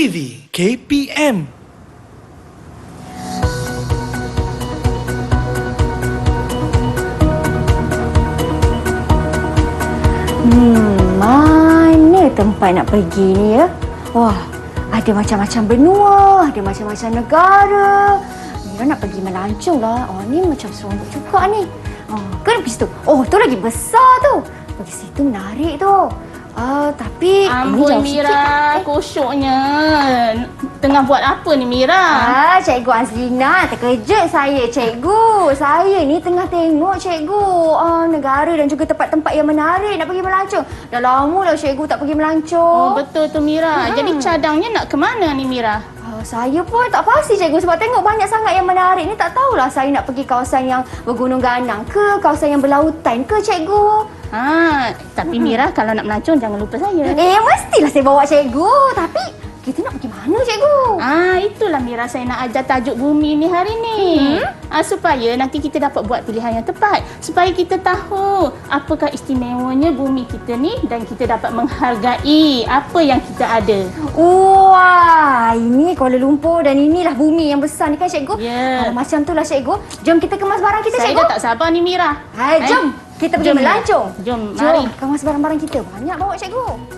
TV KPM. Mana tempat nak pergi ni ya? Wah, ada macam-macam benua, ada macam-macam negara. Mira nak pergi melancong lah. Oh, ni macam seronok juga ni. Kan pergi situ. Oh, tu lagi besar tu. Pergi situ menarik tu. Tapi ini Amboi jauh Mira, sikit. kusyuknya. Tengah buat apa ni Mira? Cikgu Azlina, terkejut saya cikgu. Saya ni tengah tengok cikgu negara dan juga tempat-tempat yang menarik nak pergi melancong. Dah lama dah cikgu tak pergi melancong. Oh, betul tu Mira. Jadi cadangnya nak ke mana ni Mira? Saya pun tak pasti cikgu sebab tengok banyak sangat yang menarik ni. Tak tahulah saya nak pergi kawasan yang bergunung ganang ke, kawasan yang berlautan ke cikgu. Tapi Mira kalau nak melancong jangan lupa saya. Mestilah saya bawa cikgu. Tapi kita nak pergi mana cikgu? Itulah Mira saya nak ajar tajuk bumi ni hari ni. Supaya nanti kita dapat buat pilihan yang tepat. Supaya kita tahu apakah istimewanya bumi kita ni dan kita dapat menghargai apa yang kita ada. Wah, ini Kuala Lumpur dan inilah bumi yang besar ni kan cikgu? Ya. Kalau macam itulah cikgu. Jom kita kemas barang kita Saya cikgu. dah tak sabar ni Mira. Hai, jom. Kita pergi Jom, melancong. Jom, mari. Kemas barang-barang kita. Banyak bawa cikgu.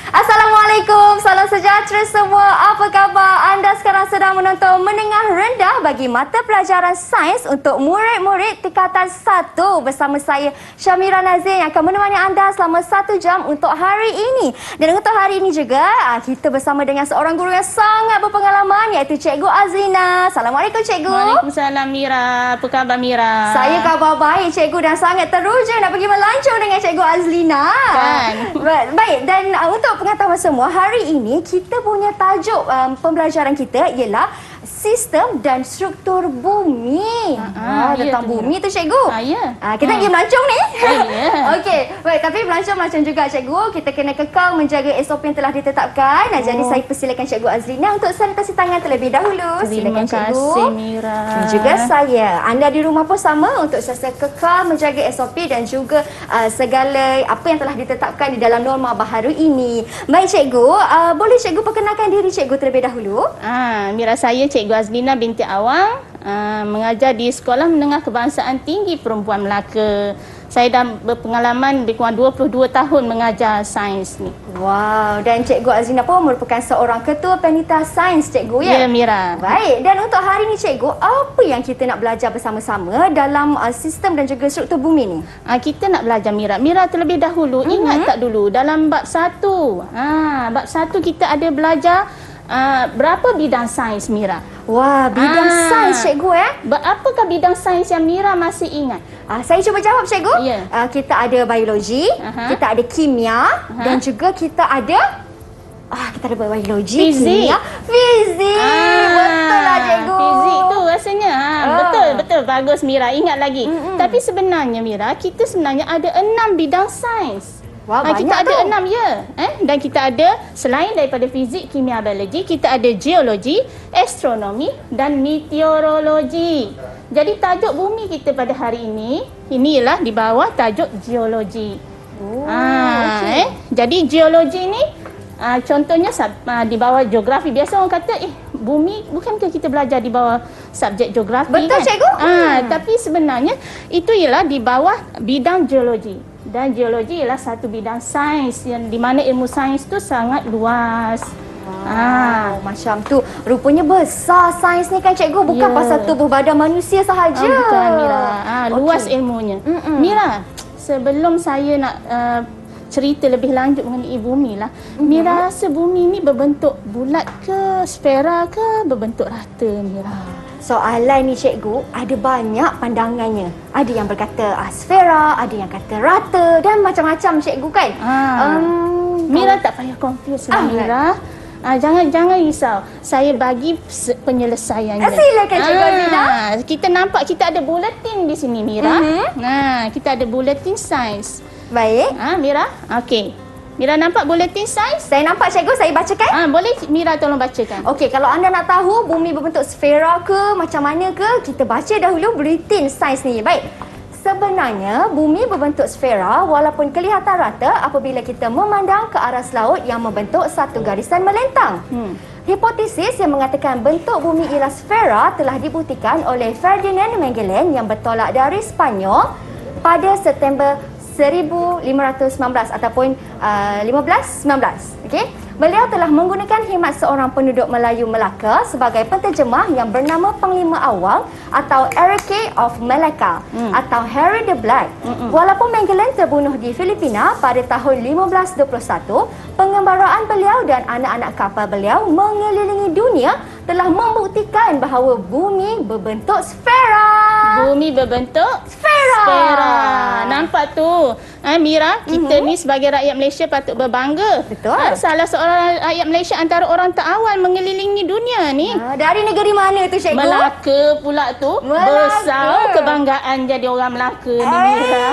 Assalamualaikum, salam sejahtera semua. Apa khabar? Anda sekarang sedang menonton Menengah Rendah bagi mata pelajaran sains untuk murid-murid tingkatan 1 bersama saya Syamira Nazir yang akan menemani anda selama 1 jam untuk hari ini. Dan untuk hari ini juga kita bersama dengan seorang guru yang sangat berpengalaman iaitu Cikgu Azlina. Assalamualaikum Cikgu. Waalaikumsalam Mira. Apa khabar Mira? Saya khabar baik Cikgu dan sangat teruja nak pergi melancong dengan Cikgu Azlina. Kan? Baik, dan untuk pengetahuan semua, hari ini kita punya tajuk pembelajaran kita ialah sistem dan struktur bumi. Tentang tu, bumi tu cikgu. Ya. Kita nak pergi melancong ni. Ya. Okey, baik, tapi melancong juga cikgu. Kita kena kekal menjaga SOP yang telah ditetapkan. Jadi saya persilakan Cikgu Azlina untuk sanitasi tangan terlebih dahulu. Terima Silakan cikgu. kasih Mira. Dan juga saya. Anda di rumah pun sama untuk sentiasa kekal menjaga SOP dan juga segala apa yang telah ditetapkan di dalam norma baharu ini. Baik cikgu, boleh cikgu perkenalkan diri cikgu terlebih dahulu? Mira, saya Cikgu Azlina binti Awang, mengajar di Sekolah Menengah Kebangsaan Tinggi Perempuan Melaka. Saya dah berpengalaman lebih kurang 22 tahun mengajar sains ni. Wow, dan Cikgu Azlina pun merupakan seorang ketua panitia sains cikgu ya? Ya Mira. Baik, dan untuk hari ini cikgu, apa yang kita nak belajar bersama-sama dalam sistem dan juga struktur bumi ni? Kita nak belajar Mira. Mira terlebih dahulu, ingat tak dulu dalam bab 1. Bab 1 kita ada belajar berapa bidang sains Mira? Wah, bidang sains cikgu Apakah bidang sains yang Mira masih ingat? Saya cuba jawab cikgu. Ya. Kita ada biologi, kita ada kimia dan juga kita ada kita ada biologi, Fizik. kimia, fizik. Betul lah cikgu. Fizik tu rasanya. Betul. Bagus Mira, ingat lagi. Tapi sebenarnya Mira, kita sebenarnya ada 6 bidang sains. Wah, banyak kita ada tu. 6 ya. Dan kita ada selain daripada fizik, kimia, biologi, kita ada geologi, astronomi dan meteorologi. Jadi tajuk bumi kita pada hari ini ialah di bawah tajuk geologi. Okey. Jadi geologi ni contohnya di bawah geografi. Biasa orang kata bumi bukankah kita belajar di bawah subjek geografi? Betul, kan? cikgu. Tapi sebenarnya itu ialah di bawah bidang geologi. Dan geologi ialah satu bidang sains yang di mana ilmu sains tu sangat luas. Macam tu. Rupanya besar sains ni kan cikgu, bukan Ya. pasal tubuh badan manusia sahaja. Bukan Mira. Luas Okey. ilmunya. Mira, sebelum saya nak cerita lebih lanjut mengenai bumi lah. Mira rasa bumi ni berbentuk bulat ke, sfera ke, berbentuk rata Mira? Soalan ni cikgu ada banyak pandangannya. Ada yang berkata sfera, ada yang kata rata dan macam-macam cikgu kan. Mira tak payah confuse lah Mira. Jangan risau. Saya bagi penyelesaiannya. Silakan Cikgu Azina. Kita nampak kita ada buletin di sini, Mira. Kita ada buletin sains. Baik. Mira. Okey. Mira nampak buletin sains? Saya nampak Cikgu, saya bacakan. Boleh Mira tolong bacakan. Okey, kalau anda nak tahu bumi berbentuk sfera ke macam mana ke, kita baca dahulu buletin sains ni. Baik. Sebenarnya, bumi berbentuk sfera walaupun kelihatan rata apabila kita memandang ke aras laut yang membentuk satu garisan melintang. Hipotesis yang mengatakan bentuk bumi ialah sfera telah dibuktikan oleh Ferdinand Magellan yang bertolak dari Sepanyol pada September 1519 ataupun 1519. Okey. Beliau telah menggunakan khidmat seorang penduduk Melayu Melaka sebagai penterjemah yang bernama Panglima Awang atau Enrique of Malacca atau Harry the Black. Walaupun Magellan terbunuh di Filipina pada tahun 1521, pengembaraan beliau dan anak-anak kapal beliau mengelilingi dunia telah membuktikan bahawa bumi berbentuk sfera. Bumi berbentuk sfera. Nampak tu. Mira, kita ni sebagai rakyat Malaysia patut berbangga. Betul. Salah seorang rakyat Malaysia antara orang terawal mengelilingi dunia ni. Dari negeri mana tu Cikgu? Melaka pula tu. Melaka. Besar kebanggaan jadi orang Melaka ni, Mira.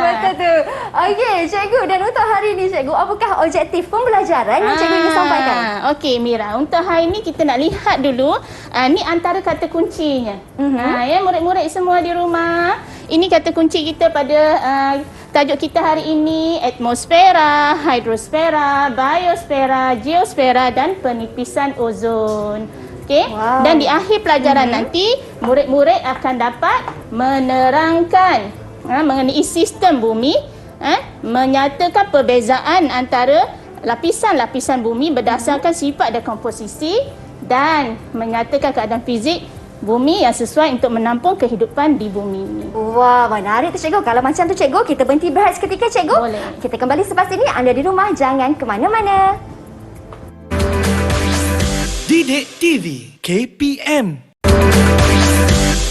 Betul tu. Okey, Cikgu, dan untuk hari ini Cikgu, apakah objektif pembelajaran yang Cikgu ingin sampaikan? Okey, Mira, untuk hari ini kita nak lihat dulu ni antara kata kuncinya. Ya, murid-murid semua di rumah. Ini kata kunci kita pada tajuk kita hari ini: atmosfera, hidrosfera, biosfera, geosfera dan penipisan ozon. Okey. Wow. Dan di akhir pelajaran nanti murid-murid akan dapat menerangkan mengenai sistem bumi, menyatakan perbezaan antara lapisan-lapisan bumi berdasarkan sifat dan komposisi dan menyatakan keadaan fizik bumi yang sesuai untuk menampung kehidupan di bumi ini. Wah, menarik tu Cikgu. Kalau macam tu Cikgu, kita berhenti berehat seketika Cikgu. Boleh. Kita kembali selepas ini. Anda di rumah jangan ke mana-mana. Didik TV KPM.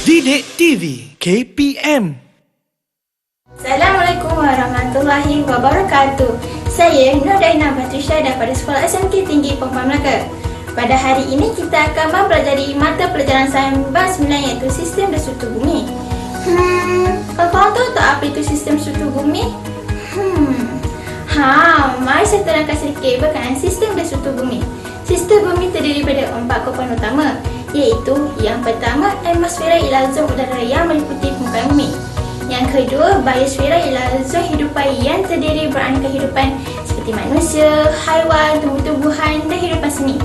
Didik TV KPM. Assalamualaikum warahmatullahi wabarakatuh. Saya Nur Daina Batrisya daripada Sekolah SMK Tinggi Perempuan Melaka. Pada hari ini kita akan mempelajari mata pelajaran sains bab 9 iaitu sistem dan struktur bumi. Kalau korang tahu tak apa itu sistem struktur bumi? Mari saya terangkan sedikit berkenaan sistem dan struktur bumi. Sistem bumi terdiri daripada 4 komponen utama, iaitu yang pertama, atmosfera ialah zon udara yang meliputi permukaan bumi. Yang kedua, biosfera ialah zon hidupan yang terdiri beraneka kehidupan seperti manusia, haiwan, tumbuh-tumbuhan dan kehidupan seni.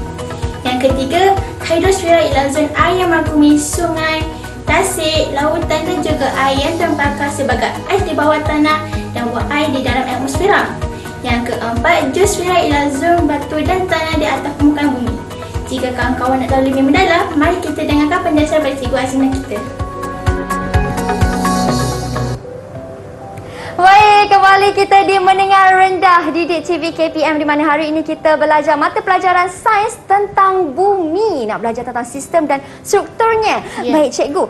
Yang ketiga, hidrosfera ialah zon air yang merangkumi sungai, tasik, lautan dan juga air yang terbakar sebagai ais di bawah tanah dan buah air di dalam atmosfera. Yang keempat, geosfera ialah zon batu dan tanah di atas permukaan bumi. Jika kawan-kawan nak tahu lebih mendalam, mari kita dengarkan penjelasan dari Cikgu Azina kita. Baik, kembali kita di Menengah Rendah Didik TV KPM, di mana hari ini kita belajar mata pelajaran sains tentang bumi. Nak belajar tentang sistem dan strukturnya. Baik Cikgu,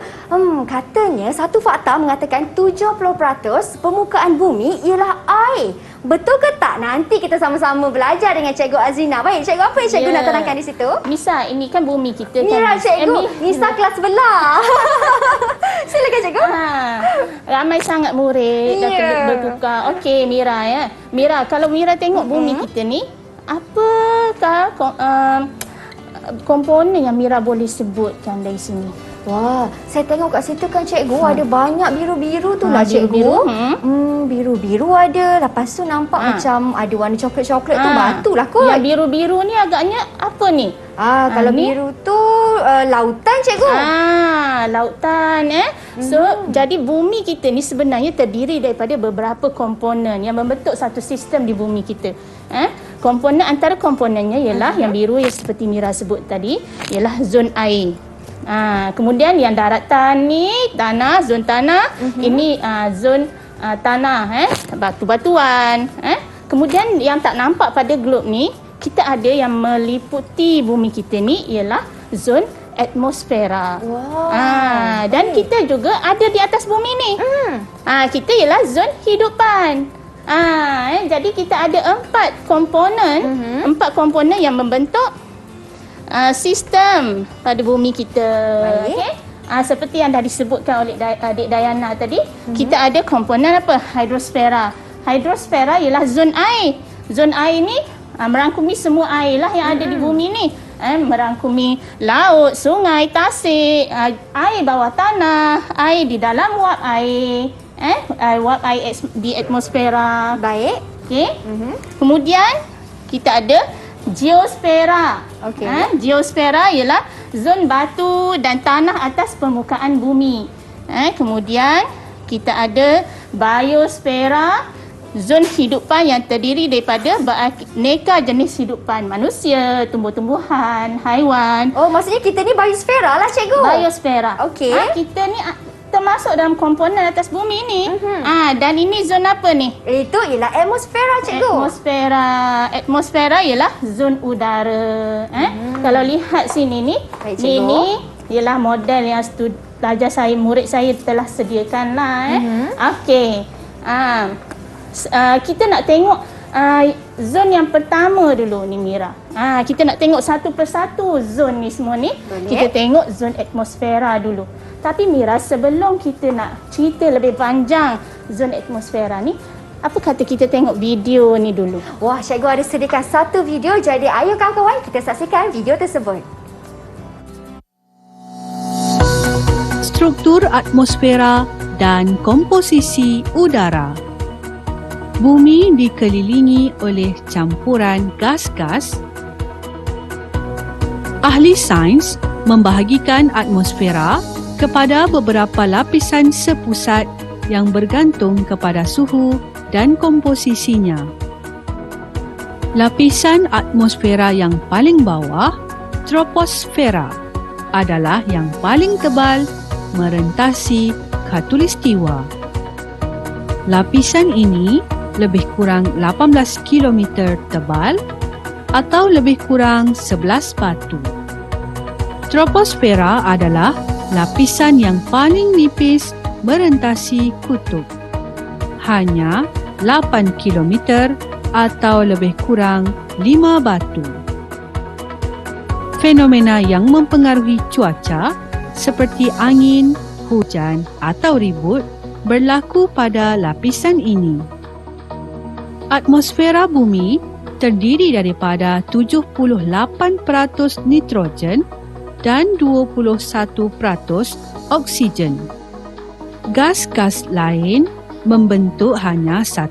katanya satu fakta mengatakan 70% permukaan bumi ialah air. Betul ke tak? Nanti kita sama-sama belajar dengan Cikgu Azina. Baik, Cikgu, apa yang Cikgu nak terangkan di situ? Nisa, ini kan bumi kita kan. Mira, Cikgu. Nisa kelas sebelah. Silakan Cikgu. Ramai sangat murid dah bertukar. Okey, Mira ya. Mira, kalau Mira tengok bumi kita ni, apakah komponen yang Mira boleh sebutkan dari sini? Wah, saya tengok kat situ kan Cikgu, ada banyak biru-biru tu lah Cikgu. Biru-biru ada. Lepas tu nampak macam ada warna coklat-coklat tu, batu lah kot. Yang biru-biru ni agaknya apa ni? Kalau biru tu lautan Cikgu. Lautan So, jadi bumi kita ni sebenarnya terdiri daripada beberapa komponen yang membentuk satu sistem di bumi kita. Komponen, antara komponennya ialah yang biru yang seperti Mira sebut tadi, ialah zon air. Kemudian yang daratan ni tanah, zon tanah. Ini zon tanah, batu-batuan. Kemudian yang tak nampak pada globe ni, kita ada yang meliputi bumi kita ni ialah zon atmosfera. Dan kita juga ada di atas bumi ni. Kita ialah zon hidupan. Jadi kita ada 4 komponen yang membentuk sistem pada bumi kita. Baik. Okey. Seperti yang dah disebutkan oleh adik Dayana tadi, kita ada komponen apa? Hidrosfera. Hidrosfera ialah zon air. Zon air ni merangkumi semua air lah yang ada di bumi ni. Merangkumi laut, sungai, tasik, air bawah tanah, air di dalam wap air, wap air di atmosfera. Baik. Okey. Kemudian kita ada geosfera. Okey. Geosfera ialah zon batu dan tanah atas permukaan bumi. Kemudian kita ada biosfera, zon hidupan yang terdiri daripada beraneka jenis hidupan, manusia, tumbuh-tumbuhan, haiwan. Oh, maksudnya kita ni biosfera lah, cikgu. Biosfera. Okey. Kita ni termasuk dalam komponen atas bumi ni. Dan ini zon apa ni? Itu ialah atmosfera, cikgu. Atmosfera ialah zon udara. Kalau lihat sini ni, Baik, cikgu. ini ialah model yang pelajar saya, murid saya telah sediakan lah. Okey. Kita nak tengok zon yang pertama dulu ni, Mira. Kita nak tengok satu persatu zon ni semua ni. Boleh. Kita tengok zon atmosfera dulu. Tapi Mira, sebelum kita nak cerita lebih panjang zon atmosfera ni, apa kata kita tengok video ni dulu? Wah, cikgu ada sediakan satu video. Jadi ayo kawan-kawan kita saksikan video tersebut. Struktur atmosfera dan komposisi udara. Bumi dikelilingi oleh campuran gas-gas. Ahli sains membahagikan atmosfera kepada beberapa lapisan sepusat yang bergantung kepada suhu dan komposisinya. Lapisan atmosfera yang paling bawah, troposfera, adalah yang paling tebal merentasi khatulistiwa. Lapisan ini lebih kurang 18 km tebal atau lebih kurang 11 batu. Troposfera adalah lapisan yang paling nipis merentasi kutub. Hanya 8 km atau lebih kurang 5 batu. Fenomena yang mempengaruhi cuaca seperti angin, hujan atau ribut berlaku pada lapisan ini. Atmosfera bumi terdiri daripada 78% nitrogen dan 21% oksigen. Gas-gas lain membentuk hanya 1%,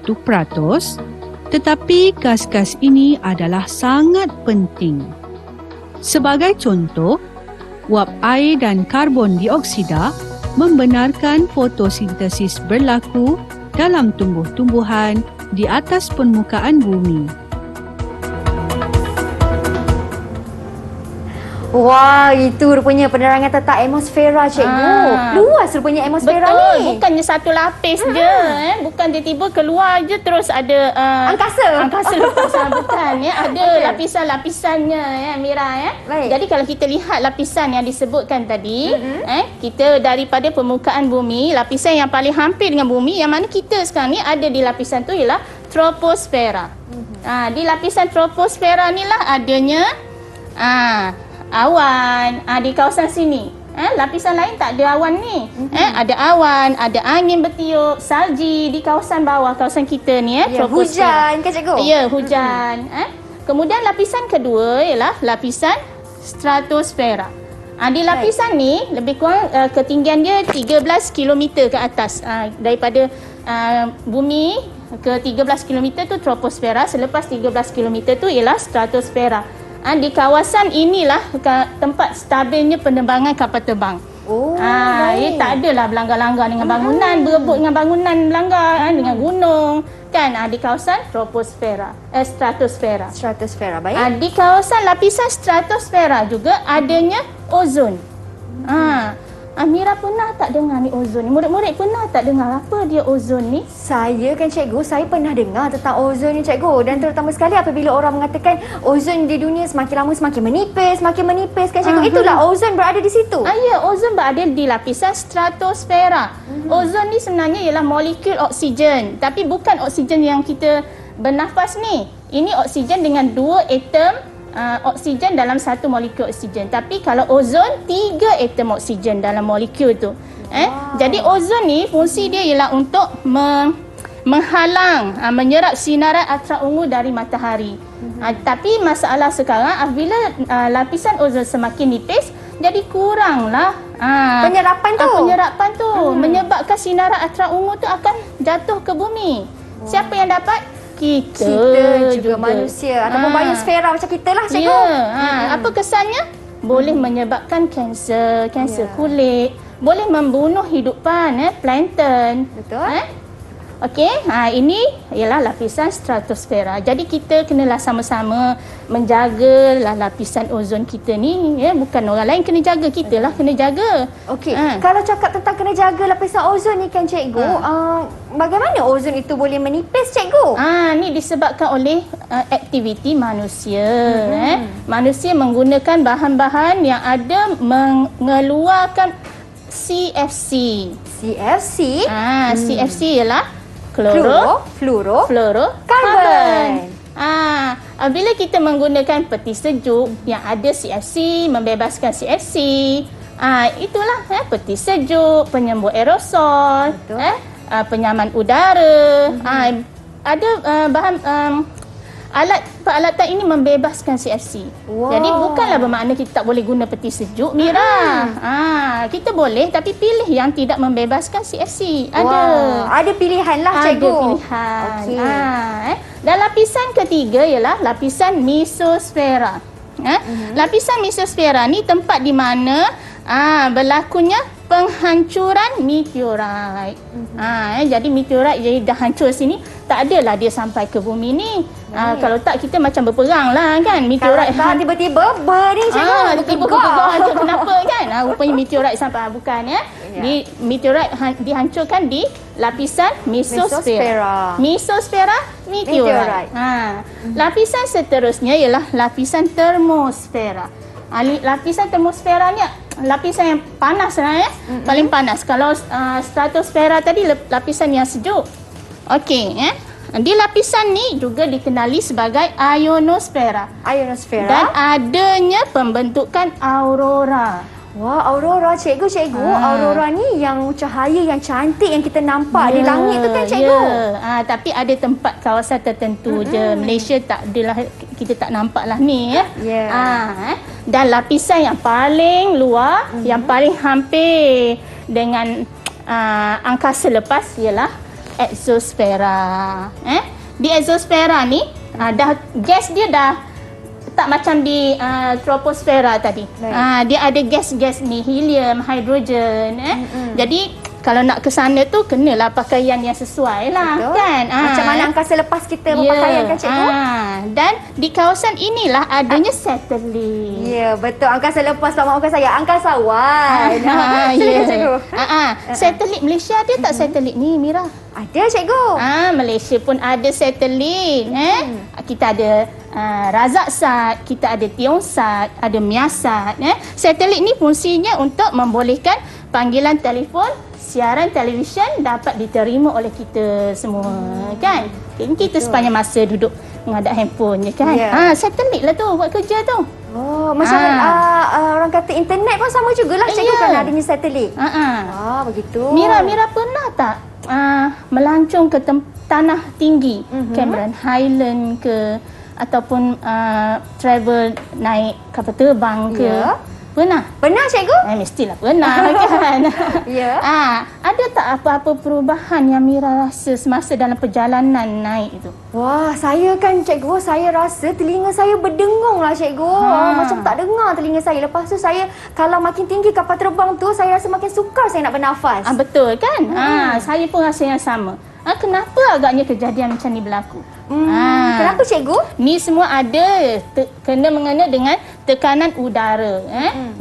tetapi gas-gas ini adalah sangat penting. Sebagai contoh, wap air dan karbon dioksida membenarkan fotosintesis berlaku dalam tumbuh-tumbuhan di atas permukaan bumi. Wah, itu rupanya penerangan tentang atmosfera, cikgu. Luas rupanya atmosfera Betul, ni. bukannya satu lapis je. Bukan tiba-tiba keluar je terus ada angkasa lepas. Bukan, ada Okey. lapisan-lapisannya, Mira. Baik. Jadi kalau kita lihat lapisan yang disebutkan tadi, kita daripada permukaan bumi, lapisan yang paling hampir dengan bumi, yang mana kita sekarang ni ada di lapisan tu ialah troposfera. Di lapisan troposfera ni lah adanya awan di kawasan sini. Lapisan lain tak ada awan ni. Ada awan, ada angin bertiup, salji di kawasan bawah, kawasan kita ni, troposfera. Hujan ke, cikgu? Ya, hujan. Kemudian lapisan kedua ialah lapisan stratosfera. Di lapisan ni lebih kurang ketinggian dia 13 km ke atas. Daripada bumi ke 13 km tu troposfera, selepas 13 km tu ialah stratosfera. Di kawasan inilah tempat stabilnya penerbangan kapal terbang. baik. Tak adalah berlanggar-langgar dengan bangunan, berebut dengan bangunan melanggar dengan gunung. Kan di kawasan troposfera, stratosfera. Stratosfera, baik. Di kawasan lapisan stratosfera juga adanya ozon. Mira pernah tak dengar ni ozon ni? Murid-murid pernah tak dengar apa dia ozon ni? Saya kan cikgu, saya pernah dengar tentang ozon ni cikgu. Dan terutama sekali apabila orang mengatakan ozon di dunia semakin lama semakin menipis kan cikgu. Itulah ozon berada di situ. Ya, ozon berada di lapisan stratosfera. Ozon ni sebenarnya ialah molekul oksigen. Tapi bukan oksigen yang kita bernafas ni. Ini oksigen dengan 2 atom oksigen dalam satu molekul oksigen. Tapi kalau ozon 3 atom oksigen dalam molekul tu. Jadi ozon ni fungsi dia ialah untuk menghalang menyerap sinaran ultraviolet dari matahari. Tapi masalah sekarang apabila lapisan ozon semakin nipis, jadi kuranglah penyerapan tu menyebabkan sinaran ultraviolet tu akan jatuh ke bumi. Siapa yang dapat? Kita juga manusia ataupun biosfera macam kita lah cikgu. Apa kesannya? Boleh menyebabkan kanser kulit, boleh membunuh hidupan plankton. Betul. Okey, ini ialah lapisan stratosfera. Jadi kita kenalah sama-sama menjagalah lapisan ozon kita ni, ya, bukan orang lain kena jaga, kita lah kena jaga. Okey, kalau cakap tentang kena jaga lapisan ozon ni kan cikgu, bagaimana ozon itu boleh menipis cikgu? Ni disebabkan oleh aktiviti manusia. Manusia menggunakan bahan-bahan yang ada mengeluarkan CFC. CFC? CFC ialah fluorokarbon. Bila kita menggunakan peti sejuk yang ada CFC, membebaskan CFC, itulah peti sejuk, penyembuh aerosol, penyaman udara, ada bahan peralatan ini membebaskan CFC. Jadi bukanlah bermakna kita tak boleh guna peti sejuk, Mira. Kita boleh, tapi pilih yang tidak membebaskan CFC. Ada pilihan lah cikgu. Ada pilihan. Dan lapisan ketiga ialah lapisan mesosfera. Lapisan mesosfera ni tempat di mana berlakunya penghancuran meteorit. Jadi meteorit jadi dah hancur sini, tak adalah dia sampai ke bumi ni. Kalau tak kita macam berperang lah kan. Meteorit tiba-tiba ni cikgu. Tiba-tiba hancur kenapa kan? Rupanya meteorit sampai bukan ya. Meteorit dihancurkan di lapisan mesosfera. Mesosfera meteorit. Lapisan seterusnya ialah lapisan termosfera. Lapisan termosfera ni lapisan yang panas lah ya. Paling panas. Kalau stratosfera tadi lapisan yang sejuk. Okey Di lapisan ni juga dikenali sebagai ionosfera. Dan adanya pembentukan aurora. Wah, aurora cikgu. Aurora ni yang cahaya yang cantik yang kita nampak di langit tu kan cikgu? Tapi ada tempat kawasan tertentu je. Malaysia tak adalah, kita tak nampak lah ni ya. Dan lapisan yang paling luar, yang paling hampir dengan angkasa lepas ialah exosfera. Di exosfera ni gas dia dah tak macam di troposfera tadi. Dia ada gas-gas ni, helium, hidrogen. Jadi kalau nak ke sana tu kenalah pakaian yang sesuai lah. Betul. Kan. Macam mana angkasa lepas kita berpakaian kan cikgu? Dan di kawasan inilah adanya satelit. Ya, betul. Angkasa lepas tak maafkan saya, angkasawan. Cikgu. Satelit Malaysia ada tak satelit ni, Mira? Ada cikgu. Malaysia pun ada satelit. Kita ada Razaksat, kita ada Tiongsat, ada Miasat. Satelit ni fungsinya untuk membolehkan panggilan telefon, siaran televisyen dapat diterima oleh kita semua, kan? Kita sepanjang masa duduk menghadap handphone je kan. Satelit lah tu buat kerja tu. Macam orang kata internet pun sama jugalah cikgu kan adanya satelit. Begitu. Mira pernah tak melancong ke tanah tinggi, Cameron Highland ke, ataupun travel naik kapal terbang ke? Pernah? Pernah cikgu? Mestilah pernah kan. Ada tak apa-apa perubahan yang Mira rasa semasa dalam perjalanan naik itu? Wah, saya kan cikgu, saya rasa telinga saya berdengung lah cikgu. Macam tak dengar telinga saya. Lepas tu saya, kalau makin tinggi kapal terbang tu, saya rasa makin sukar saya nak bernafas. Betul kan? Saya pun rasa yang sama. Kenapa agaknya kejadian macam ni berlaku? Kenapa cikgu? Ni semua ada kena mengena dengan tekanan udara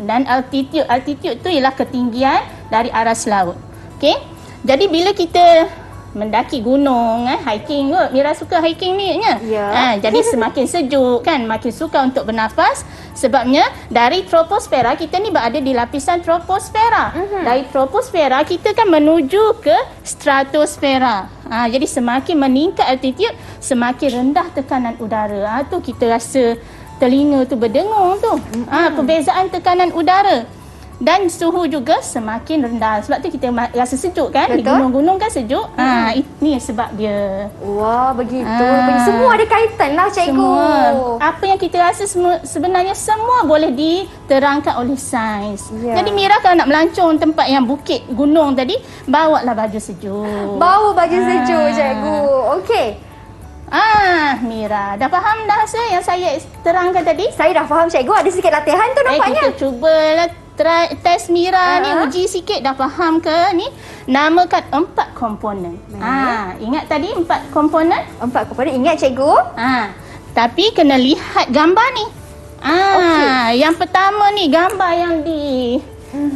dan altitude tu ialah ketinggian dari aras laut. Okey. Jadi bila kita mendaki gunung, hiking kot. Mira suka hiking ni nya. Ya. Jadi semakin sejuk kan, makin suka untuk bernafas. Sebabnya dari troposfera, kita ni berada di lapisan troposfera. Dari troposfera kita kan menuju ke stratosfera. Jadi semakin meningkat altitude, semakin rendah tekanan udara. Tu kita rasa telinga tu berdengung tu. Perbezaan tekanan udara. Dan suhu juga semakin rendah. Sebab tu kita rasa sejuk kan. Betul. Di gunung-gunung kan sejuk. Ini sebab dia. Wah, begitu. Semua ada kaitan lah, cikgu. Semua. Apa yang kita rasa sebenarnya semua boleh diterangkan oleh sains. Ya. Jadi Mira kalau nak melancong tempat yang bukit gunung tadi, bawalah baju sejuk. Bawa baju sejuk, cikgu. Okey. Mira, dah faham dah yang saya terangkan tadi? Saya dah faham, cikgu. Ada sikit latihan tu nampaknya. Kita cubalah test Mira ni, uji sikit dah faham ke ni. Namakan 4 komponen. Ingat tadi 4 komponen? 4 komponen. Ingat, cikgu? Tapi kena lihat gambar ni. Yang pertama ni gambar yang di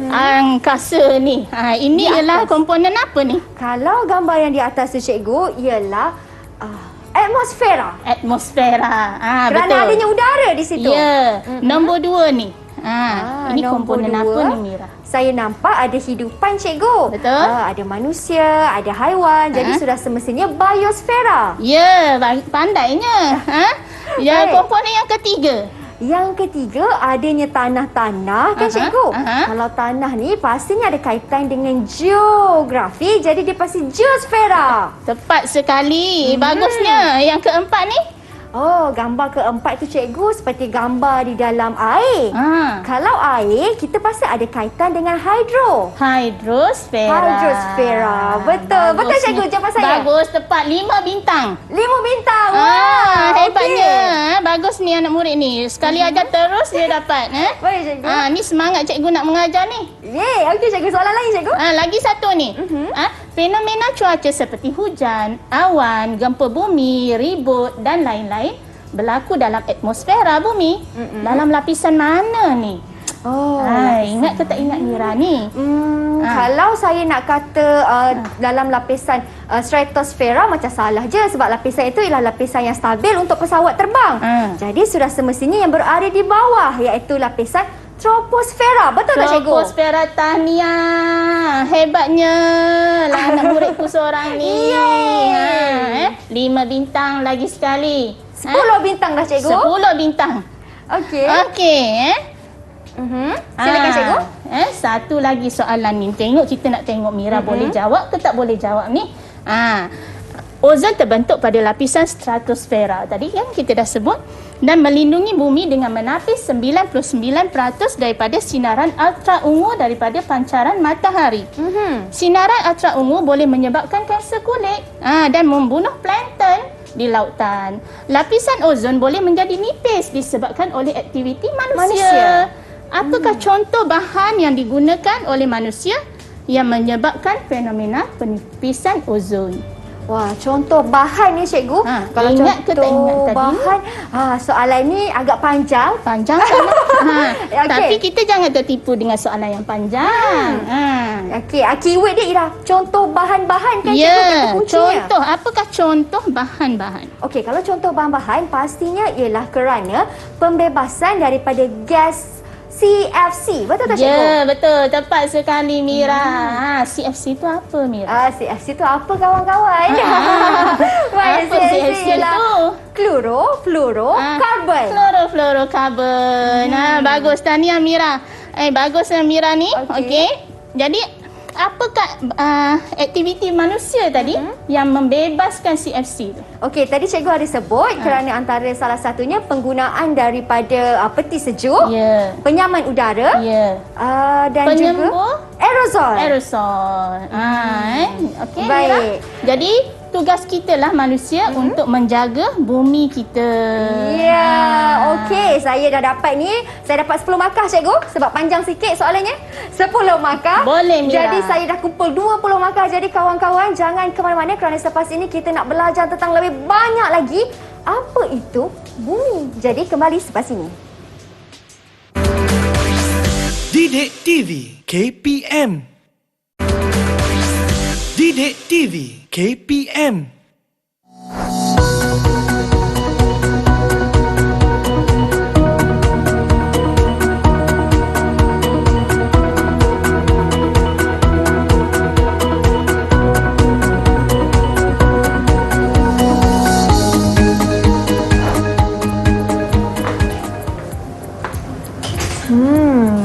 angkasa ni. Ini ialah komponen apa ni? Kalau gambar yang di atas tu, cikgu, ialah atmosfera. Atmosfera. Kerana Betul. adanya udara di situ. Ya. Nombor 2 ni. Ini nombor komponen 2, apa ni Mira? Saya nampak ada hidupan, cikgu. Betul. Ada manusia, ada haiwan. Jadi sudah semestinya biosfera. Ya, pandainya. Yang Baik. komponen yang ketiga. Yang ketiga, adanya tanah-tanah kan, cikgu? Kalau tanah ni pastinya ada kaitan dengan geografi. Jadi dia pasti geosfera. Tepat sekali. Bagusnya. Yang keempat ni? Oh, gambar keempat tu, cikgu, seperti gambar di dalam air. Kalau air, kita pasti ada kaitan dengan Hydrosfera. Hydrosfera. Betul. Betul, Bagusnya. cikgu, jawapan saya. Bagus, tepat. 5 bintang. 5 bintang. Wah, Hebatnya. okey. Bagus ni anak murid ni. Sekali ajar terus dia dapat. Baik, cikgu. Ni semangat cikgu nak mengajar ni. Okey, cikgu. Soalan lain, cikgu. Lagi satu ni. Fenomena cuaca seperti hujan, awan, gempa bumi, ribut dan lain-lain berlaku dalam atmosfera bumi. Dalam lapisan mana ni? Ingat ke tak ingat Mira ni? Kalau saya nak kata dalam lapisan stratosfera macam salah je, sebab lapisan itu ialah lapisan yang stabil untuk pesawat terbang. Jadi sudah semestinya yang berada di bawah, iaitu lapisan troposfera. Betul tak, cikgu? Troposfera, tahniah. Hebatnya lah anak muridku seorang ni. 5 bintang lagi sekali. 10 bintang dah, cikgu. 10 bintang. Okey. Okey. Silakan, cikgu. Satu lagi soalan ni. Kita nak tengok Mira boleh jawab ke tak boleh jawab ni. Ozon terbentuk pada lapisan stratosfera. Tadi kan kita dah sebut. Dan melindungi bumi dengan menapis 99% daripada sinaran ultraungu daripada pancaran matahari. Sinaran ultraungu boleh menyebabkan kanser kulit dan membunuh plankton di lautan. Lapisan ozon boleh menjadi nipis disebabkan oleh aktiviti manusia. Apakah contoh bahan yang digunakan oleh manusia yang menyebabkan fenomena penipisan ozon? Wah, contoh bahan ni, cikgu. Kalau ingat contoh ke tak ingat tadi? bahan, soalan ni agak panjang. Panjang kan? Okey. Tapi kita jangan tertipu dengan soalan yang panjang. Okey, keyword dia ialah contoh bahan-bahan kan, cikgu? Ya, Kata kuncinya. contoh. Apakah contoh bahan-bahan? Okey, kalau contoh bahan-bahan pastinya ialah kerana pembebasan daripada gas CFC. Betul tak, cikgu? Ya, betul. Tepat sekali Mira. CFC tu apa Mira? CFC tu apa, kawan-kawan? Baik, Apa CFC ialah tu? Chlorofluorokarbon. Chlorofluorokarbon. Bagus. Tahniah Mira. Bagus Mira ni. Okey. Jadi, apakah aktiviti manusia tadi yang membebaskan CFC tu? Okey, tadi cikgu ada sebut kerana antara salah satunya penggunaan daripada peti sejuk, penyaman udara, dan Penyembuh juga aerosol. Okey, Baik. Mira. Jadi tugas kita lah manusia untuk menjaga bumi kita. Ya, okey. Saya dah dapat ni. Saya dapat 10 markah, cikgu. Sebab panjang sikit soalannya. 10 markah. Boleh, Mira. Jadi saya dah kumpul 20 markah. Jadi kawan-kawan, jangan ke mana-mana kerana selepas ini kita nak belajar tentang lebih banyak lagi apa itu bumi. Jadi kembali selepas ini. Didik TV KPM. Didik TV KPM.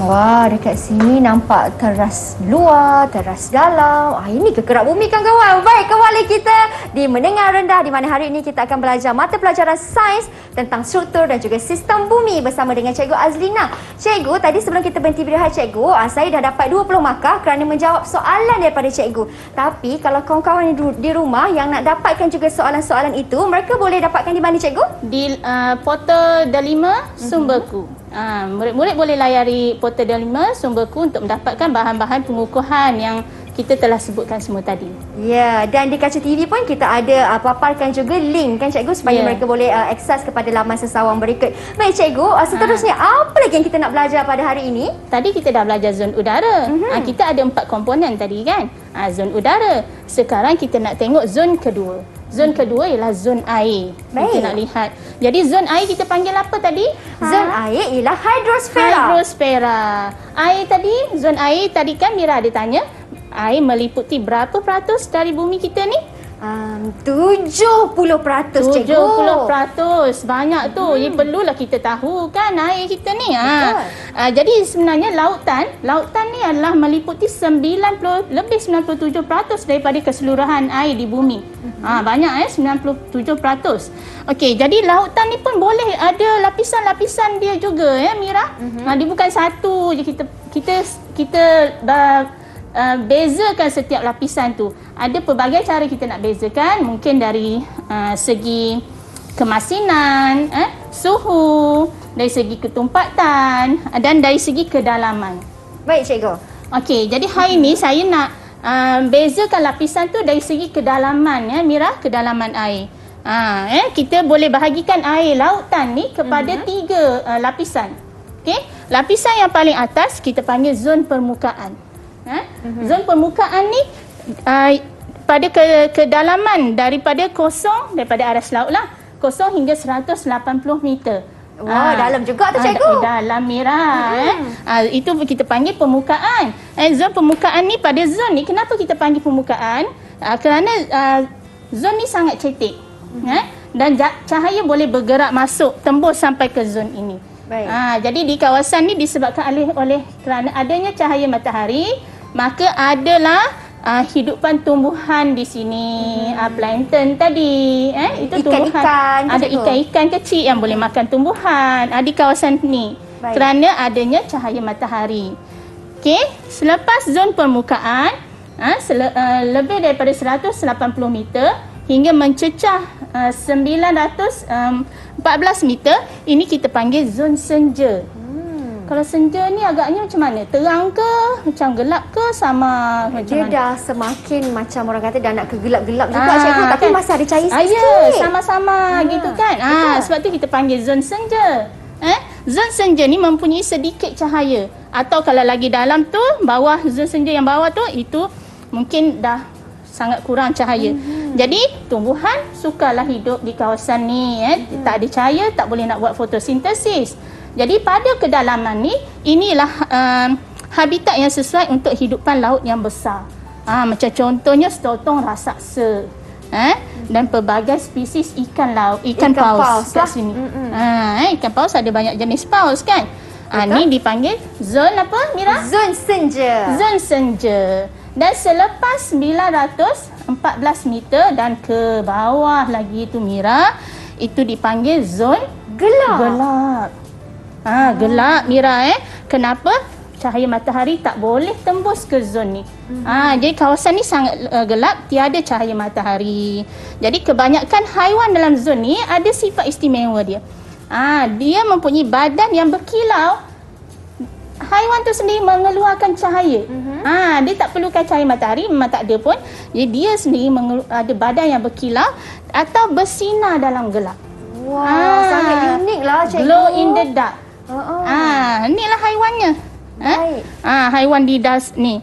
Wah, dekat sini nampak teras luar, teras dalam. Ini kekerak bumi kan kawan. Baik, kembali kita di Menengah Rendah di mana hari ini kita akan belajar mata pelajaran sains tentang struktur dan juga sistem bumi bersama dengan Cikgu Azlina. Cikgu, tadi sebelum kita berhenti video Cikgu, saya dah dapat 20 markah kerana menjawab soalan daripada Cikgu. Tapi kalau kawan-kawan di rumah yang nak dapatkan juga soalan-soalan itu, mereka boleh dapatkan di mana Cikgu? Di portal Delima Sumberku. Murid-murid boleh layari portal Delima Sumberku untuk mendapatkan bahan-bahan pengukuhan yang kita telah sebutkan semua tadi. Ya, dan di kaca TV pun kita ada paparkan juga link kan Cikgu supaya mereka boleh akses kepada laman sesawang berikut. Baik Cikgu, seterusnya apa lagi yang kita nak belajar pada hari ini? Tadi kita dah belajar zon udara. Kita ada 4 komponen tadi kan. Zon udara. Sekarang kita nak tengok zon kedua. Zon kedua ialah zon air. Baik. Kita nak lihat. Jadi zon air kita panggil apa tadi? Zon air ialah hidrosfera. Hidrosfera. Air tadi, zon air tadi kan Mira ada tanya, air meliputi berapa peratus dari bumi kita ni? 70% Cikgu. 70%. Banyak tu. Perlulah kita tahu kan air kita ni. Jadi sebenarnya lautan ni adalah meliputi lebih 97% daripada keseluruhan air di bumi. Banyak 97%. Okey, jadi lautan ni pun boleh ada lapisan-lapisan dia juga Mira. Dia bukan satu je kita bezakan setiap lapisan tu. Ada pelbagai cara kita nak bezakan, mungkin dari segi kemasinan, suhu, dari segi ketumpatan dan dari segi kedalaman. Baik Cikgu. Okey, jadi hari ni saya nak bezakan lapisan tu dari segi kedalaman Mira, kedalaman air. Kita boleh bahagikan air lautan ni kepada 3 lapisan. Okey, lapisan yang paling atas kita panggil zon permukaan. Zon permukaan ni pada kedalaman daripada aras laut lah, 0 hingga 180 meter. Wah, dalam juga tu Cikgu. Dalam Mira. Itu kita panggil permukaan. Zon permukaan ni, pada zon ni kenapa kita panggil permukaan? Kerana zon ni sangat cetek. Dan cahaya boleh bergerak masuk, tembus sampai ke zon ini. Baik. Jadi di kawasan ni disebabkan oleh kerana adanya cahaya matahari, maka adalah hidupan tumbuhan di sini. Plankton tadi, itu tumbuhan. Ikan-ikan. Ada ikan-ikan kecil yang boleh makan tumbuhan di kawasan ni. Baik. Kerana adanya cahaya matahari. Okey, selepas zon permukaan, lebih daripada 180 meter hingga mencecah 914 meter, ini kita panggil zon senja. Kalau senja ni agaknya macam mana? Terang ke? Macam gelap ke? Sama macam Dia mana? dah semakin macam orang kata dah nak ke gelap-gelap juga Cikgu. Tapi kan? masih ada cahaya sikit. Ya, sama-sama gitu kan. Sebab tu kita panggil zon senja. Zon senja ni mempunyai sedikit cahaya. Atau kalau lagi dalam tu, bawah zon senja yang bawah tu, itu mungkin dah sangat kurang cahaya. Jadi tumbuhan sukalah hidup di kawasan ni. Tak ada cahaya, tak boleh nak buat fotosintesis. Jadi pada kedalaman ni, inilah habitat yang sesuai untuk hidupan laut yang besar. Macam contohnya stotong raksasa. Dan pelbagai spesies ikan laut, ikan paus kat sini. Ikan paus ada banyak jenis paus kan. Ni dipanggil zon apa Mira? Zon senja. Zon senja. Dan selepas 914 meter dan ke bawah lagi tu Mira, itu dipanggil zon gelap. Gelap Mira. Kenapa? Cahaya matahari tak boleh tembus ke zon ni. Jadi kawasan ni sangat gelap, tiada cahaya matahari. Jadi kebanyakan haiwan dalam zon ni ada sifat istimewa dia. Dia mempunyai badan yang berkilau. Haiwan tu sendiri mengeluarkan cahaya. Dia tak perlukan cahaya matahari, memang tak ada pun. Jadi dia sendiri ada badan yang berkilau atau bersinar dalam gelap. Wah, sangat unik lah Cikgu. Glow in the dark. Inilah haiwannya. Baik. Haiwan didas ni.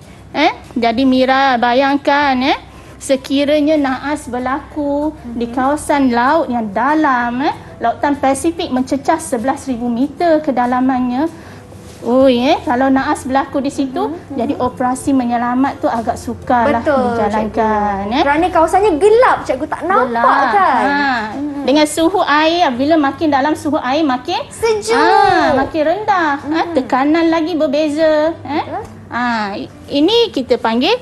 Jadi Mira bayangkan sekiranya naas berlaku di kawasan laut yang dalam, lautan Pasifik mencecah 11,000 meter kedalamannya. Kalau naas berlaku di situ, jadi operasi menyelamat tu agak sukarlah dijalankan. Kerana kawasannya gelap, cikgu, tak nampak kan? Dengan suhu air, bila makin dalam suhu air makin sejuk, makin rendah. Tekanan lagi berbeza. Ini kita panggil,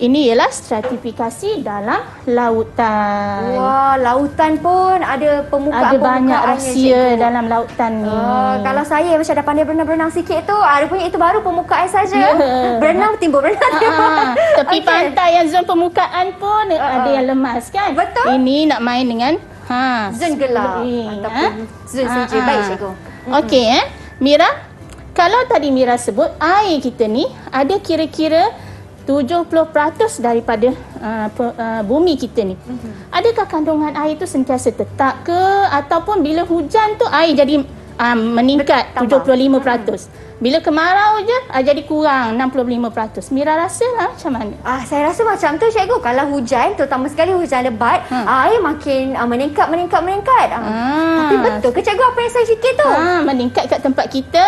ini ialah stratifikasi dalam lautan. Wah, lautan pun ada Ada permukaan-permukaannya, banyak rahsia cikgu. dalam lautan ni. Kalau saya macam dah pandai berenang-berenang sikit tu, rupanya itu baru permukaan saja. Ya. Berenang timbul. Tepi Okey. pantai yang zon permukaan pun ada yang lemas kan. Betul. Ini nak main dengan Zon gelap ataupun zon sejuk. Baik, cikgu. Okey Mira, kalau tadi Mira sebut air kita ni ada kira-kira 70% daripada bumi kita ni. Adakah kandungan air tu sentiasa tetap ke, ataupun bila hujan tu air jadi meningkat 75%. Bila kemarau je jadi kurang 65%. Mira rasalah macam mana? Saya rasa macam tu, cikgu. Kalau hujan, terutama sekali hujan lebat, air makin meningkat. Tapi betul ke, cikgu, apa yang saya fikir tu? Meningkat kat tempat kita.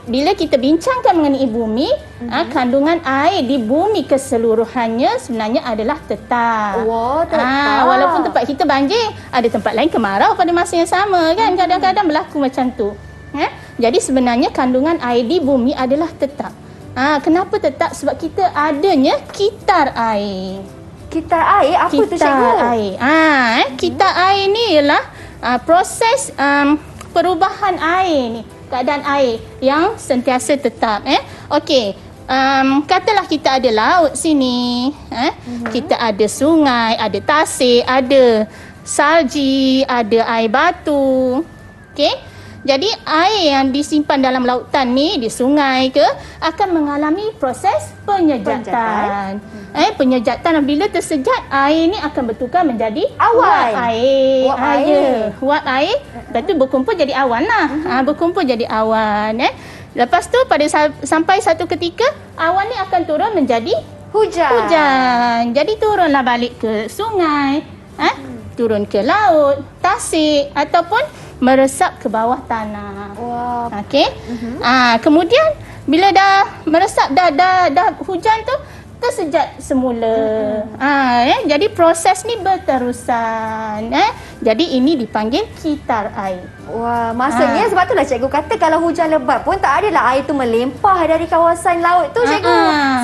Bila kita bincangkan mengenai bumi, kandungan air di bumi keseluruhannya sebenarnya adalah tetap. Wah, tetap. Walaupun tempat kita banjir, ada tempat lain kemarau pada masa yang sama kan. Kadang-kadang berlaku macam tu. Jadi sebenarnya kandungan air di bumi adalah tetap. Kenapa tetap? Sebab kita adanya kitar air. Kitar air? Apa tu, cikgu? Kitar air. Kitar air ni ialah proses perubahan air ni. Keadaan air yang sentiasa tetap. Okey. Katalah kita ada laut sini. Kita ada sungai, ada tasik, ada salji, ada air batu. Okey. Jadi air yang disimpan dalam lautan ni, di sungai ke, akan mengalami proses penyejatan. Penyejatan, bila tersejat, air ni akan bertukar menjadi awan. Uap air. Lepas tu berkumpul jadi awan lah. Berkumpul jadi awan. Lepas tu sampai satu ketika, awan ni akan turun menjadi hujan. Jadi turunlah balik ke sungai, turun ke laut, tasik, ataupun meresap ke bawah tanah. Wah. Okey. Kemudian bila dah meresap, dah hujan tu tersejat semula. Jadi proses ni berterusan. Jadi ini dipanggil kitar air. Wah, maksudnya sebab itulah cikgu kata kalau hujan lebat pun tak adalah air tu melempah dari kawasan laut tu, cikgu.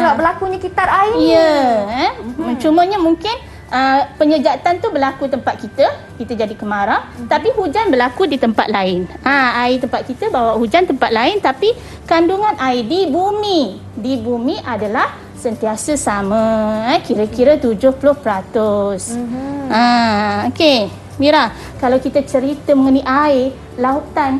Sebab berlakunya kitar air ni. Ya. Cumanya mungkin penyejatan tu berlaku tempat kita jadi kemarau, tapi hujan berlaku di tempat lain. Air tempat kita bawa hujan tempat lain, tapi kandungan air di bumi adalah sentiasa sama, kira-kira 70%. Okey, Mira, kalau kita cerita mengenai air, lautan,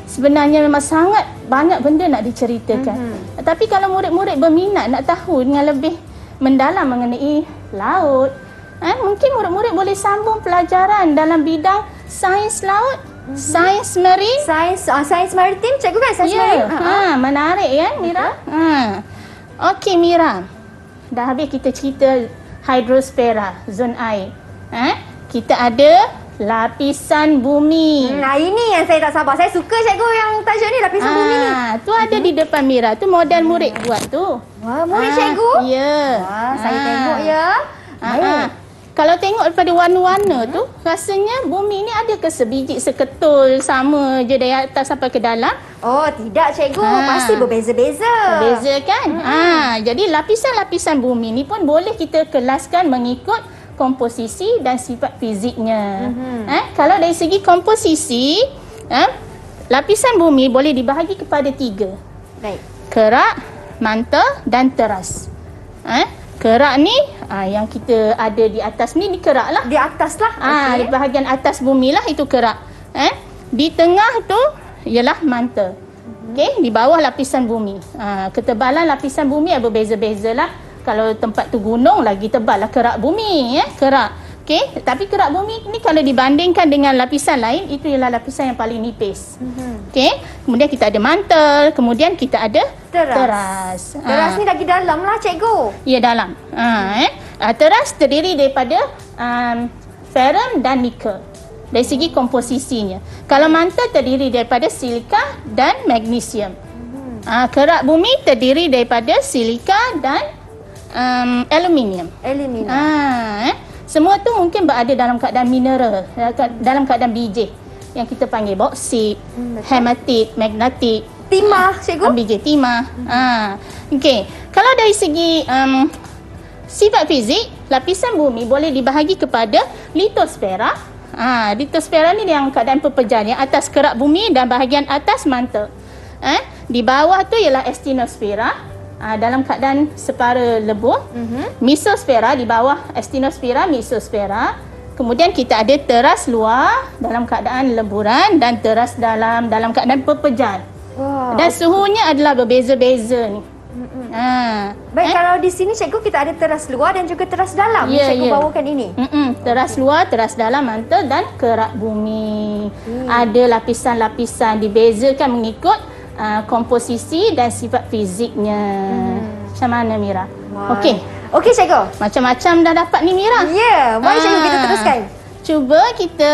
sebenarnya memang sangat banyak benda nak diceritakan. Tapi kalau murid-murid berminat nak tahu dengan lebih mendalam mengenai laut, mungkin murid-murid boleh sambung pelajaran dalam bidang sains laut, sains marine. Sains maritim, cikgu kan? Sains marine. Menarik kan, Mira? Okey, Mira. Dah habis kita cerita hidrosfera, zon air. Kita ada lapisan bumi. Ini yang saya tak sabar. Saya suka, cikgu, yang tajuk ni, lapisan bumi ni. Tu ada di depan Mira. Tu model murid buat tu. Wah, murid cikgu? Ya. Wah, saya tengok ya. Baik. Kalau tengok daripada warna-warna tu, rasanya bumi ni ada ke sebiji seketul sama je dari atas sampai ke dalam? Oh, tidak, cikgu. Pasti berbeza-beza. Berbeza kan? Jadi lapisan-lapisan bumi ni pun boleh kita kelaskan mengikut komposisi dan sifat fiziknya. Kalau dari segi komposisi, lapisan bumi boleh dibahagi kepada 3. Baik. Kerak, mantel dan teras. Kerak ni yang kita ada di atas ni kerak lah. Di atas lah. Di bahagian atas bumi lah itu kerak. Di tengah tu ialah mantel. Okey, di bawah lapisan bumi. Ketebalan lapisan bumi berbeza-beza lah. Kalau tempat tu gunung lagi tebal lah kerak bumi, kerak. Okey, tapi kerak bumi ni kalau dibandingkan dengan lapisan lain, itu ialah lapisan yang paling nipis. Okey, kemudian kita ada mantel, kemudian kita ada teras. Teras ni lagi dalam lah cikgu. Ya, dalam. Teras terdiri daripada ferrum dan nikel dari segi komposisinya. Kalau mantel terdiri daripada silika dan magnesium. Kerak bumi terdiri daripada silika dan aluminium. Semua tu mungkin berada dalam keadaan mineral, dalam keadaan biji yang kita panggil boksit, hematit, magnetit. Timah, cikgu. Biji timah. Okey. Kalau dari segi sifat fizik, lapisan bumi boleh dibahagi kepada litosfera. Litosfera ni yang keadaan pepejahan, yang atas kerak bumi dan bahagian atas mantel. Di bawah tu ialah astenosfera. Dalam keadaan separa lebur. Mesosfera, di bawah astenosfera, mesosfera. Kemudian kita ada teras luar dalam keadaan leburan dan teras dalam keadaan pepejahan. Dan suhunya adalah berbeza-beza ni. Baik, kalau di sini cikgu kita ada teras luar dan juga teras dalam. Cikgu bawakan ini. Teras luar, teras dalam, mantel dan kerak bumi. Ada lapisan-lapisan, dibezakan mengikut komposisi dan sifat fiziknya. Macam mana, Mira? Okey. Okey, cikgu. Macam-macam dah dapat ni, Mira. Ya, mari cikgu kita teruskan. Cuba kita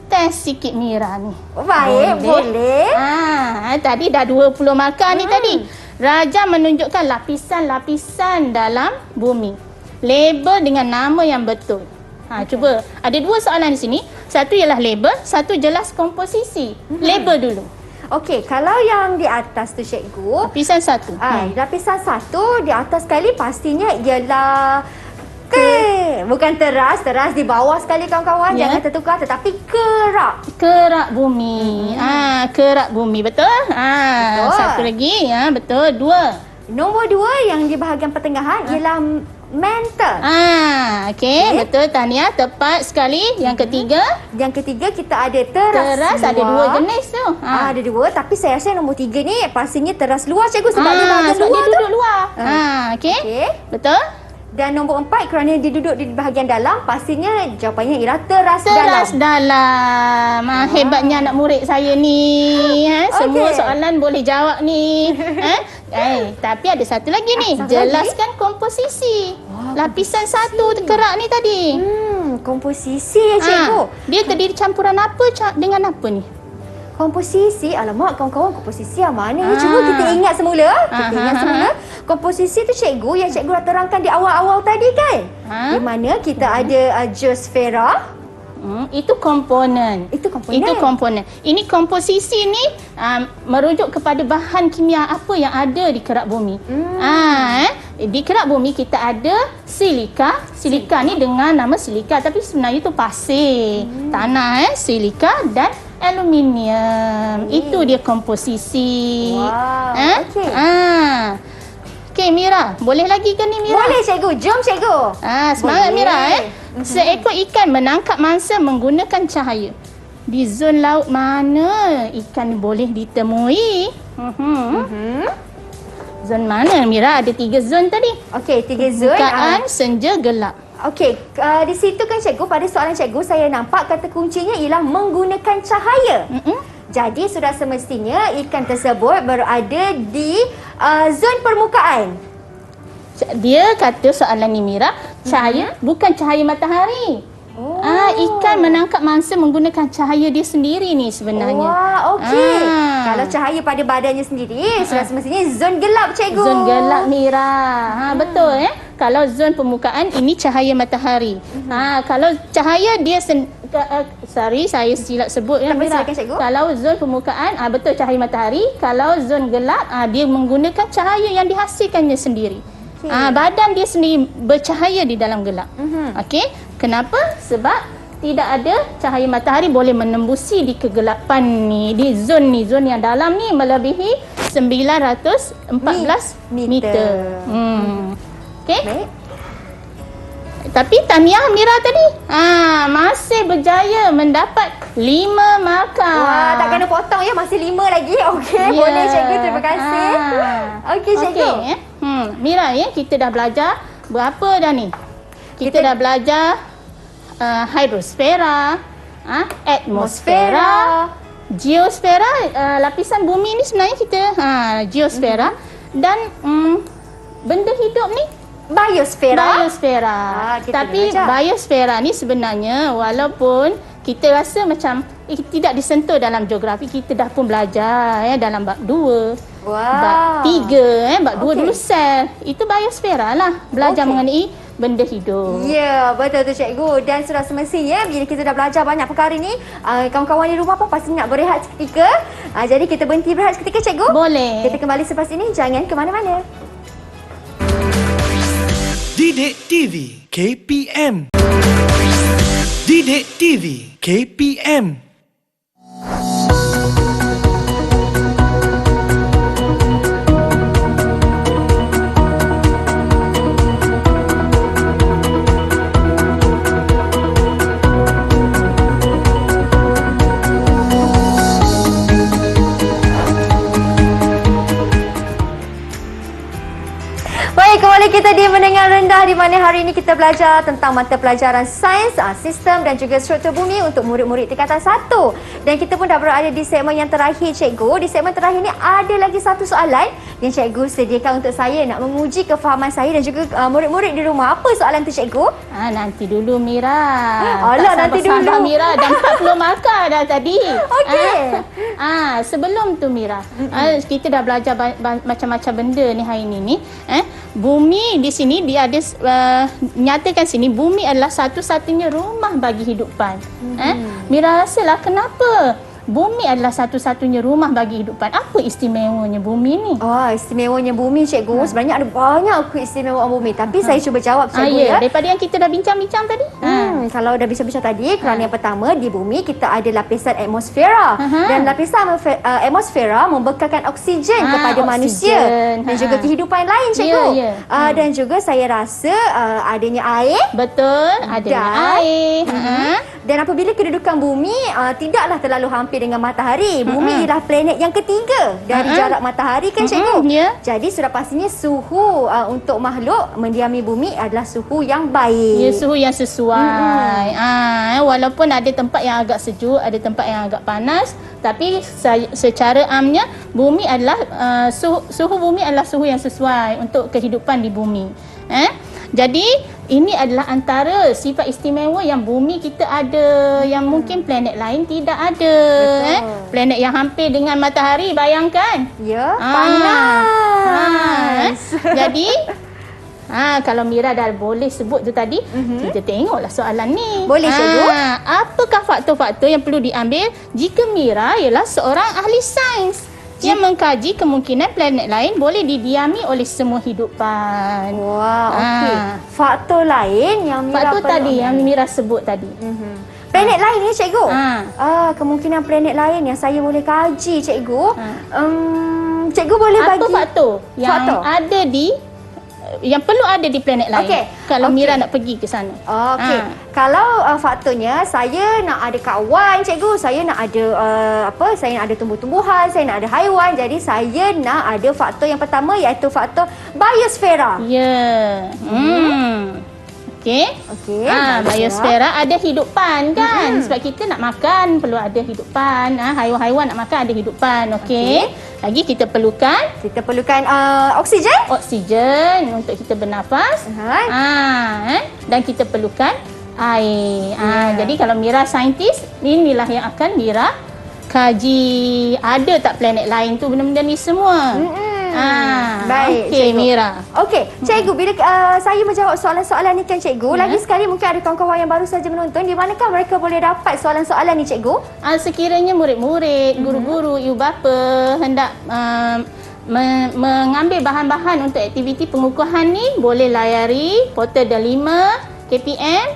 test sikit Mira ni. Baik, boleh. Tadi dah 20 markah ni tadi. Raja menunjukkan lapisan-lapisan dalam bumi. Label dengan nama yang betul. Cuba, ada 2 soalan di sini. Satu ialah label, satu jelas komposisi. Label dulu. Okey, kalau yang di atas tu cikgu, Lapisan 1. lapisan 1 di atas sekali pastinya ialah bukan teras di bawah sekali kawan-kawan, jangan tertukar, tetapi kerak bumi. Kerak bumi, betul? Betul. Satu lagi, betul. 2. Nombor 2 yang di bahagian pertengahan ialah mantle. Okey, betul Tania, tepat sekali. Yang ketiga kita ada teras luar. ada 2 jenis tu. Ada 2, tapi saya rasa nombor 3 ni pastinya teras luar cikgu, sebab dia bahagian sebab luar dia duduk luar. Okey. Betul? Dan nombor 4 kerana dia duduk di bahagian dalam, pastinya jawapannya ialah teras dalam. Hebatnya anak murid saya ni. Semua soalan boleh jawab ni. Tapi ada satu lagi ni. Jelaskan komposisi. Lapisan 1 kerak ni tadi. Komposisi ya cikgu. Dia terdiri campuran apa dengan apa ni? Komposisi, alamak kawan-kawan, komposisi yang mana ni? Cuba kita ingat semula. Komposisi tu cikgu yang cikgu dah terangkan di awal-awal tadi kan? Di mana kita ada geosfera. Itu komponen. Ini komposisi ni merujuk kepada bahan kimia apa yang ada di kerak bumi. Di kerak bumi kita ada silika. Silika ni dengan nama silika, tapi sebenarnya itu pasir, tanah, silika dan aluminium. Itu dia komposisi. Okey, Mira, boleh lagi ke ni, Mira? Boleh cikgu, jom cikgu. Semangat, Mira. Seekor ikan menangkap mangsa menggunakan cahaya. Di zon laut mana ikan boleh ditemui? Zon mana, Mira? Ada 3 zon tadi. Okey, 3 zon. Bukaan, senja, gelap. Okey, di situ kan cikgu, pada soalan cikgu saya nampak kata kuncinya ialah menggunakan cahaya. Jadi sudah semestinya ikan tersebut berada di zon permukaan. Dia kata soalan ni, Mira, cahaya bukan cahaya matahari. Ikan menangkap mangsa menggunakan cahaya dia sendiri ni sebenarnya. Okey. Kalau cahaya pada badannya sendiri, sudah semestinya zon gelap cikgu. Zon gelap, Mira. Betul Kalau zon permukaan ini cahaya matahari. Kalau cahaya dia saya silap sebut Mira. Kalau zon permukaan betul cahaya matahari. Kalau zon gelap dia menggunakan cahaya yang dihasilkannya sendiri. Badan dia sendiri bercahaya di dalam gelap. Okey. Kenapa? Sebab tidak ada cahaya matahari boleh menembusi di kegelapan ni. Di zon yang dalam ni melebihi 914 meter. Okey. Tapi Tania, Mira tadi masih berjaya mendapat 5 markah. Tak kena potong ya, masih 5 lagi. Okey, boleh cikgu, terima kasih. Okey cikgu. Mira kita dah belajar berapa dah ni? Kita dah belajar hidrosfera, atmosfera, geosfera. Lapisan bumi ni sebenarnya kita geosfera. Dan benda hidup ni Biosfera. Kita Tapi belajar. biosfera ni sebenarnya walaupun kita rasa macam tidak disentuh dalam geografi, kita dah pun belajar dalam bab 2, bab 3, bab 2 dulu sel. Itu biosfera lah, belajar mengenai benda hidup. Ya, betul tu cikgu. Dan sudah semestinya bila kita dah belajar banyak perkara ni, kawan-kawan di rumah pun pasti nak berehat seketika. Jadi kita berhenti berehat seketika cikgu. Boleh. Kita kembali selepas ini, jangan ke mana-mana. Didik TV KPM. Didik TV KPM. Baik, kembali kita di Mendengar Rendah di mana hari ini kita belajar tentang mata pelajaran sains, sistem dan juga struktur bumi untuk murid-murid tingkatan 1. Dan kita pun dah berada di segmen yang terakhir cikgu. Di segmen terakhir ni ada lagi satu soalan yang cikgu sediakan untuk saya nak menguji kefahaman saya dan juga murid-murid di rumah. Apa soalan tu cikgu? Nanti dulu Mira. Alah, nanti sabar dulu. Mira, dah 40 markah dah tadi. Okey. Sebelum tu Mira, kita dah belajar macam-macam benda ni hari ni. Bumi di sini dia ada nyatakan sini bumi adalah satu-satunya rumah bagi hidupan. Mira rasalah kenapa bumi adalah satu-satunya rumah bagi hidupan. Apa istimewanya bumi ni? Istimewanya bumi cikgu. Sebenarnya ada banyak keistimewaan bumi. Tapi saya cuba jawab cikgu ya. Daripada yang kita dah bincang-bincang tadi. Kalau dah bincang-bincang tadi, kerana yang pertama di bumi kita ada lapisan atmosfera. Dan lapisan atmosfera membekalkan oksigen kepada manusia dan juga kehidupan lain cikgu. Dan juga saya rasa adanya air. Betul, adanya air. Dan apabila kedudukan bumi tidaklah terlalu hampir dengan matahari. Bumi ialah planet yang ketiga dari jarak matahari kan cikgu. Jadi sudah pastinya suhu untuk makhluk mendiami bumi adalah suhu yang baik. Ya, suhu yang sesuai. Walaupun ada tempat yang agak sejuk, ada tempat yang agak panas, tapi secara amnya bumi adalah suhu bumi adalah suhu yang sesuai untuk kehidupan di bumi. Jadi ini adalah antara sifat istimewa yang bumi kita ada, yang mungkin planet lain tidak ada. Planet yang hampir dengan matahari, bayangkan. Ya, panas. Jadi kalau Mira dah boleh sebut tu tadi, kita tengoklah soalan ni. Boleh cikgu? Apakah faktor-faktor yang perlu diambil jika Mira ialah seorang ahli sains yang mengkaji kemungkinan planet lain boleh didiami oleh semua hidupan? Wah, okey. Faktor lain yang Mira faktor tadi yang Mira sebut tadi. Planet lain ni cikgu? Kemungkinan planet lain yang saya boleh kaji cikgu. Cikgu boleh bagi apa faktor yang ada yang perlu ada di planet lain kalau Mira nak pergi ke sana? Kalau faktornya saya nak ada kawan cikgu, saya nak ada saya nak ada tumbuh-tumbuhan, saya nak ada haiwan. Jadi saya nak ada faktor yang pertama iaitu faktor biosfera. Biosfera ada hidupan kan? Sebab kita nak makan perlu ada hidupan. Haiwan-haiwan nak makan ada hidupan. Lagi kita perlukan oksigen. Oksigen untuk kita bernafas. Dan kita perlukan air. Jadi kalau Mira saintis, inilah yang akan Mira kaji. Ada tak planet lain tu benda-benda ni semua? Baik, Okey, Mira. Okey, cikgu, bila saya menjawab soalan-soalan ni kan cikgu, lagi sekali mungkin ada kawan-kawan yang baru saja menonton, di manakah mereka boleh dapat soalan-soalan ni cikgu? Sekiranya murid-murid, guru-guru, ibu bapa hendak mengambil bahan-bahan untuk aktiviti pengukuhan ni, boleh layari portal Delima KPM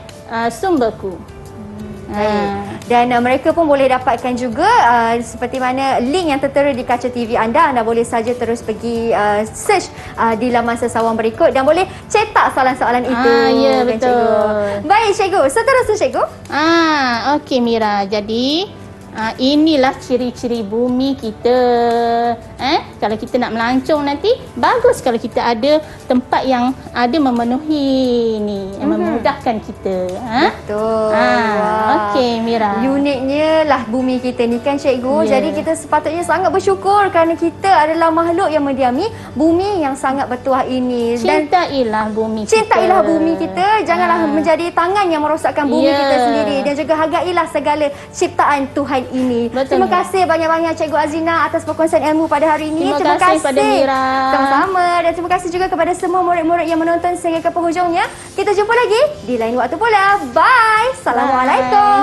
sumberku. Dan mereka pun boleh dapatkan juga seperti mana link yang tertera di kaca TV anda. Anda boleh saja terus pergi search di laman sesawan berikut dan boleh cetak soalan-soalan itu. Ya, betul. Cikgu. Baik cikgu, seterusnya cikgu. Okey Mira. Jadi Inilah ciri-ciri bumi kita. Kalau kita nak melancong nanti, bagus kalau kita ada tempat yang ada memenuhi ni, yang memudahkan kita. Betul. Wah. Okey, Mira. Uniknya lah bumi kita ni kan cikgu. Ya. Jadi kita sepatutnya sangat bersyukur kerana kita adalah makhluk yang mendiami bumi yang sangat bertuah ini. Dan Cintailah bumi kita. cintailah bumi kita. Janganlah menjadi tangan yang merosakkan bumi Ya. kita sendiri. Dan juga hargailah segala ciptaan Tuhan ini. Betul, Terima kasih banyak-banyak Cikgu Azina atas perkongsian ilmu pada hari ini. Terima kasih pada Mira. Sama-sama. Dan terima kasih juga kepada semua murid-murid yang menonton sehingga ke penghujungnya. Kita jumpa lagi di lain waktu pula. Bye. Assalamualaikum.